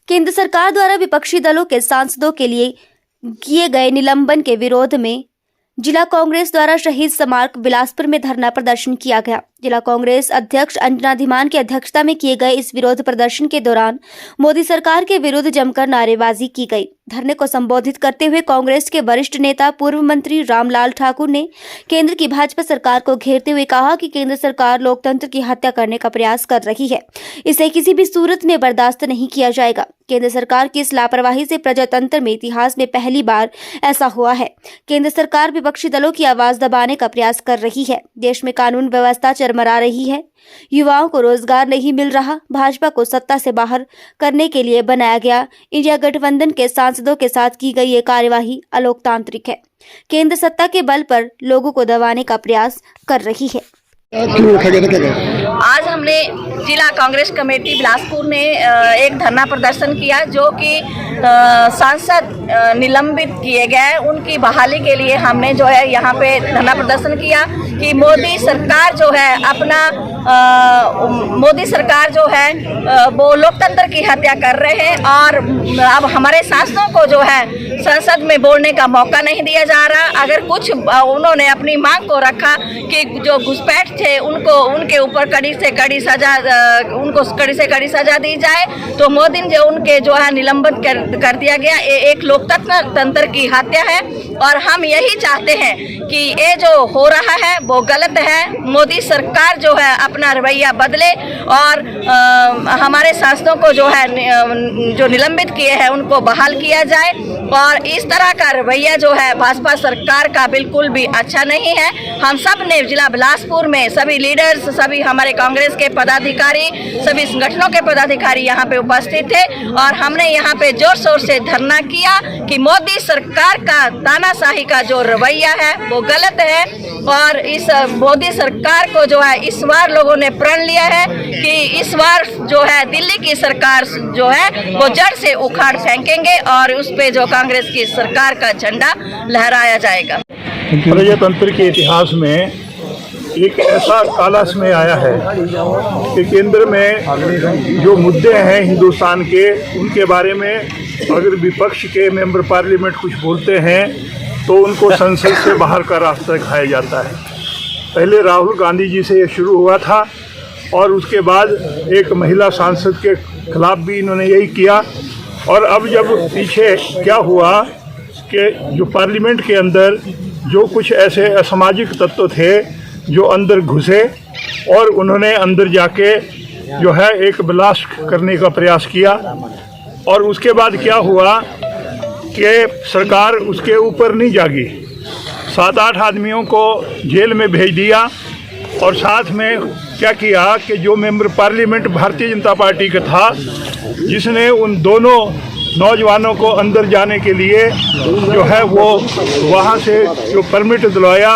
केंद्र सरकार द्वारा विपक्षी दलों के सांसदों के लिए किए गए निलंबन के विरोध में जिला कांग्रेस द्वारा शहीद स्मारक बिलासपुर में धरना प्रदर्शन किया गया। जिला कांग्रेस अध्यक्ष अंजना धीमान की अध्यक्षता में किए गए इस विरोध प्रदर्शन के दौरान मोदी सरकार के विरुद्ध जमकर नारेबाजी की गई। धरने को संबोधित करते हुए कांग्रेस के वरिष्ठ नेता पूर्व मंत्री रामलाल ठाकुर ने केंद्र की भाजपा सरकार को घेरते हुए कहा कि केंद्र सरकार लोकतंत्र की हत्या करने का प्रयास कर रही है, इसे किसी भी सूरत में बर्दाश्त नहीं किया जाएगा। केंद्र सरकार की इस लापरवाही से प्रजातंत्र में इतिहास में पहली बार ऐसा हुआ है। केंद्र सरकार विपक्षी दलों की आवाज दबाने का प्रयास कर रही है। देश में कानून व्यवस्था चरमरा रही है, युवाओं को रोजगार नहीं मिल रहा। भाजपा को सत्ता से बाहर करने के लिए बनाया गया इंडिया गठबंधन के सांसदों के साथ की गई ये कार्यवाही अलोकतांत्रिक है। केंद्र सत्ता के बल पर लोगों को दबाने का प्रयास कर रही है। आज हमने जिला कांग्रेस कमेटी बिलासपुर में एक धरना प्रदर्शन किया, जो कि सांसद निलंबित किए गए उनकी बहाली के लिए हमने जो है यहाँ पे धरना प्रदर्शन किया कि मोदी सरकार जो है वो लोकतंत्र की हत्या कर रहे हैं और अब हमारे सांसदों को जो है संसद में बोलने का मौका नहीं दिया जा रहा। अगर कुछ उन्होंने अपनी मांग को रखा कि जो घुसपैठ थे उनको उनके ऊपर कड़ी से कड़ी सजा दी जाए, तो मोदी जो उनके जो है निलंबित कर दिया गया। ये एक लोकतंत्र की हत्या है और हम यही चाहते हैं कि ये जो हो रहा है वो गलत है। मोदी सरकार जो है अपना रवैया बदले और हमारे सांसदों को जो है जो निलंबित किए हैं उनको बहाल किया जाए। और इस तरह का रवैया जो है भाजपा सरकार का बिल्कुल भी अच्छा नहीं है। हम सब ने जिला बिलासपुर में सभी लीडर्स, सभी हमारे कांग्रेस के पदाधिकारी, सभी संगठनों के पदाधिकारी यहाँ पे उपस्थित थे और हमने यहाँ पे जोर शोर से धरना किया कि मोदी सरकार का तानाशाही का जो रवैया है वो गलत है। और इस मोदी सरकार को जो है इस बार लोगों ने प्रण लिया है कि इस बार जो है दिल्ली की सरकार जो है वो जड़ से उखाड़ फेंकेंगे और उस पे जो कांग्रेस की सरकार का झंडा लहराया जाएगा। प्रजातंत्र के इतिहास में एक ऐसा काला समय आया है कि केंद्र में जो मुद्दे हैं हिंदुस्तान के, उनके बारे में अगर विपक्ष के मेंबर पार्लियामेंट कुछ बोलते हैं तो उनको संसद से बाहर का रास्ता दिखाया जाता है। पहले राहुल गांधी जी से ये शुरू हुआ था और उसके बाद एक महिला सांसद के खिलाफ भी इन्होंने यही किया। और अब जब पीछे क्या हुआ कि जो पार्लियामेंट के अंदर जो कुछ ऐसे असामाजिक तत्व थे जो अंदर घुसे और उन्होंने अंदर जाके जो है एक ब्लास्ट करने का प्रयास किया, और उसके बाद क्या हुआ कि सरकार उसके ऊपर नहीं जागी, 7-8 आदमियों को जेल में भेज दिया। और साथ में क्या किया कि जो member parliament Bharatiya Janata party का था, जिसने उन दोनों नौजवानों को अंदर जाने के लिए जो है वो वहाँ से जो परमिट दिलवाया,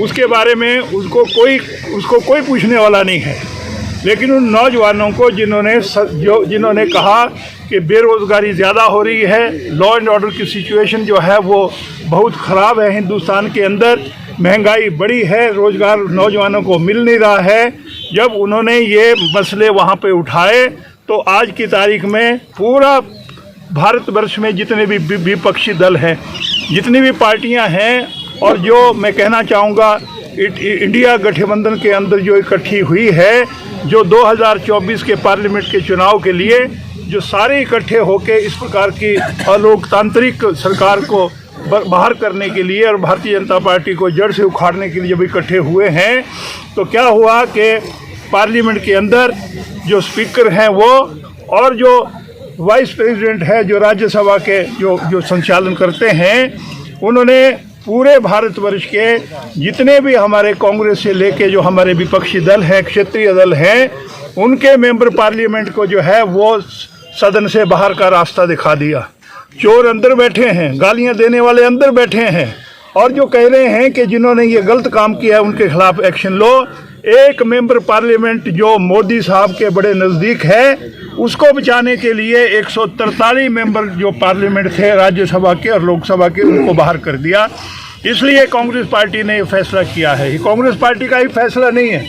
उसके बारे में उसको कोई पूछने वाला नहीं है। लेकिन उन नौजवानों को जिन्होंने कहा कि बेरोज़गारी ज़्यादा हो रही है, लॉ एंड ऑर्डर की सिचुएशन जो है वो बहुत ख़राब है हिंदुस्तान के अंदर, महंगाई बड़ी है, रोज़गार नौजवानों को मिल नहीं रहा है, जब उन्होंने ये मसले वहाँ पे उठाए तो आज की तारीख में पूरा भारतवर्ष में जितने भी विपक्षी दल हैं, जितनी भी पार्टियां हैं, और जो मैं कहना चाहूँगा इंडिया गठबंधन के अंदर जो इकट्ठी हुई है, जो 2024 के पार्लियामेंट के चुनाव के लिए जो सारे इकट्ठे होकर इस प्रकार की अलोकतांत्रिक सरकार को बाहर करने के लिए और भारतीय जनता पार्टी को जड़ से उखाड़ने के लिए जब इकट्ठे हुए हैं, तो क्या हुआ कि पार्लियामेंट के अंदर जो स्पीकर हैं वो और जो वाइस प्रेसिडेंट है, जो राज्यसभा के जो संचालन करते हैं, उन्होंने पूरे भारतवर्ष के जितने भी हमारे कांग्रेस से लेके जो हमारे विपक्षी दल हैं, क्षेत्रीय दल हैं, उनके मेंबर पार्लियामेंट को जो है वो सदन से बाहर का रास्ता दिखा दिया। चोर अंदर बैठे हैं, गालियां देने वाले अंदर बैठे हैं, और जो कह रहे हैं कि जिन्होंने ये गलत काम किया है उनके खिलाफ एक्शन लो। एक मेंबर पार्लियामेंट जो मोदी साहब के बड़े नज़दीक है, उसको बचाने के लिए 143 मेंबर जो पार्लियामेंट थे राज्यसभा के और लोकसभा के, उनको बाहर कर दिया। इसलिए कांग्रेस पार्टी ने ये फैसला किया है। ये कांग्रेस पार्टी का ही फैसला नहीं है,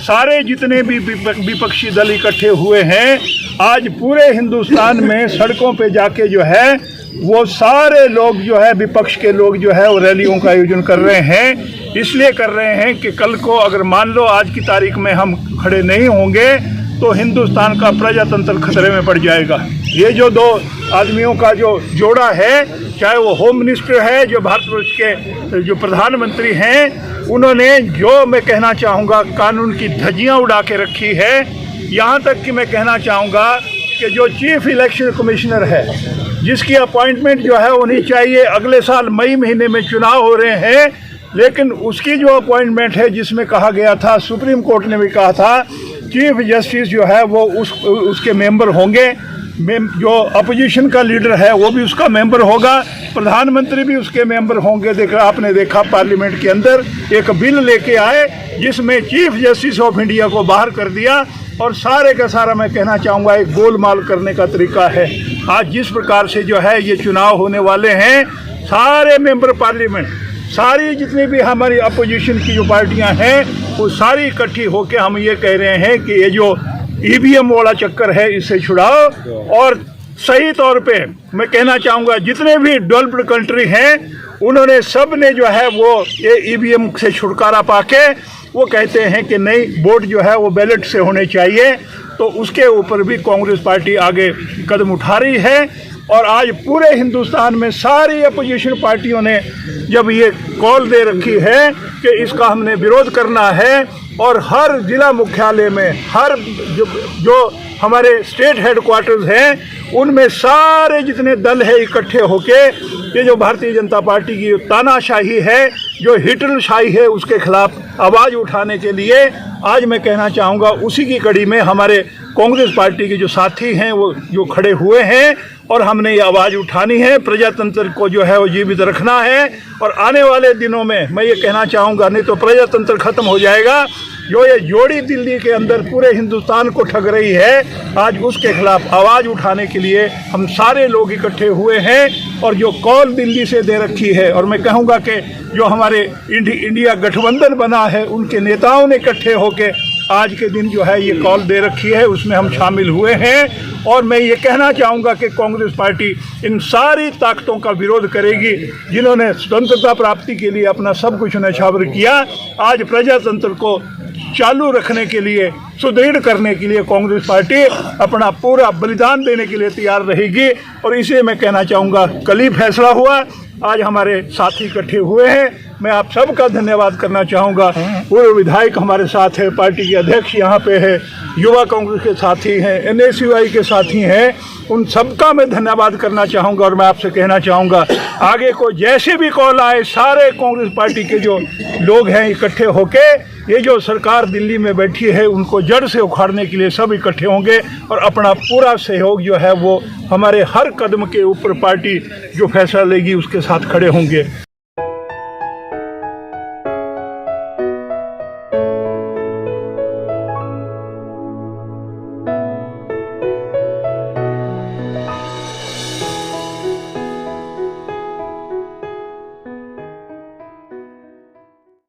सारे जितने भी विपक्षी दल इकट्ठे हुए हैं, आज पूरे हिंदुस्तान में सड़कों पे जाके जो है वो सारे लोग जो है विपक्ष के लोग जो है वो रैलियों का आयोजन कर रहे हैं। इसलिए कर रहे हैं कि कल को अगर मान लो आज की तारीख में हम खड़े नहीं होंगे तो हिंदुस्तान का प्रजातंत्र खतरे में पड़ जाएगा। ये जो दो आदमियों का जो जोड़ा है, चाहे वो होम मिनिस्टर है, जो भारतवर्ष के जो प्रधानमंत्री हैं, उन्होंने जो मैं कहना चाहूँगा कानून की धज्जियाँ उड़ा के रखी है। यहाँ तक कि मैं कहना चाहूँगा कि जो चीफ इलेक्शन कमिश्नर है, जिसकी अपॉइंटमेंट जो है होनी चाहिए, अगले साल मई महीने में चुनाव हो रहे हैं, लेकिन उसकी जो अपॉइंटमेंट है जिसमें कहा गया था, सुप्रीम कोर्ट ने भी कहा था चीफ जस्टिस जो है वो उसके मेंबर होंगे, जो अपोजिशन का लीडर है वो भी उसका मेंबर होगा, प्रधानमंत्री भी उसके मेंबर होंगे। आपने देखा पार्लियामेंट के अंदर एक बिल लेके आए जिसमें चीफ जस्टिस ऑफ इंडिया को बाहर कर दिया, और सारे का सारा मैं कहना चाहूँगा एक गोलमाल करने का तरीका है। आज जिस प्रकार से जो है ये चुनाव होने वाले हैं, सारे मेंबर पार्लियामेंट, सारी जितनी भी हमारी अपोजिशन की जो पार्टियां हैं वो सारी इकट्ठी होकर हम ये कह रहे हैं कि ये जो ईवीएम वाला चक्कर है इससे छुड़ाओ। और सही तौर पे मैं कहना चाहूँगा जितने भी डेवलप्ड कंट्री हैं उन्होंने सब ने जो है वो ये ईवीएम से छुटकारा पाके वो कहते हैं कि नहीं, वोट जो है वो बैलेट से होने चाहिए। तो उसके ऊपर भी कांग्रेस पार्टी आगे कदम उठा रही है। और आज पूरे हिंदुस्तान में सारी अपोजिशन पार्टियों ने जब ये कॉल दे रखी है कि इसका हमने विरोध करना है, और हर जिला मुख्यालय में हर जो हमारे स्टेट हेडक्वार्टर्स हैं उनमें सारे जितने दल है इकट्ठे होके ये जो भारतीय जनता पार्टी की तानाशाही है, जो हिटलरशाही है, उसके खिलाफ आवाज़ उठाने के लिए आज मैं कहना चाहूँगा उसी की कड़ी में हमारे कांग्रेस पार्टी के जो साथी हैं वो जो खड़े हुए हैं, और हमने ये आवाज़ उठानी है, प्रजातंत्र को जो है वो जीवित रखना है। और आने वाले दिनों में मैं ये कहना चाहूँगा, नहीं तो प्रजातंत्र ख़त्म हो जाएगा। जो ये जोड़ी दिल्ली के अंदर पूरे हिंदुस्तान को ठग रही है, आज उसके खिलाफ आवाज़ उठाने के लिए हम सारे लोग इकट्ठे हुए हैं। और जो कॉल दिल्ली से दे रखी है, और मैं कहूँगा कि जो हमारे इंडिया गठबंधन बना है उनके नेताओं ने इकट्ठे होकर आज के दिन जो है ये कॉल दे रखी है, उसमें हम शामिल हुए हैं। और मैं ये कहना चाहूँगा कि कांग्रेस पार्टी इन सारी ताकतों का विरोध करेगी जिन्होंने स्वतंत्रता प्राप्ति के लिए अपना सब कुछ न्यौछावर किया। आज प्रजातंत्र को चालू रखने के लिए, सुदृढ़ करने के लिए कांग्रेस पार्टी अपना पूरा बलिदान देने के लिए तैयार रहेगी। और इसे मैं कहना चाहूँगा कल ही फैसला हुआ, आज हमारे साथी इकट्ठे हुए हैं। मैं आप सबका धन्यवाद करना चाहूँगा। पूर्व विधायक हमारे साथ है, पार्टी के अध्यक्ष यहाँ पे है, युवा कांग्रेस के साथी हैं, NSUI के साथी हैं, उन सबका मैं धन्यवाद करना चाहूँगा। और मैं आपसे कहना चाहूँगा आगे को जैसे भी कॉल आए, सारे कांग्रेस पार्टी के जो लोग हैं इकट्ठे होके ये जो सरकार दिल्ली में बैठी है उनको जड़ से उखाड़ने के लिए सब इकट्ठे होंगे, और अपना पूरा सहयोग जो है वो हमारे हर कदम के ऊपर पार्टी जो फैसला लेगी उसके साथ खड़े होंगे।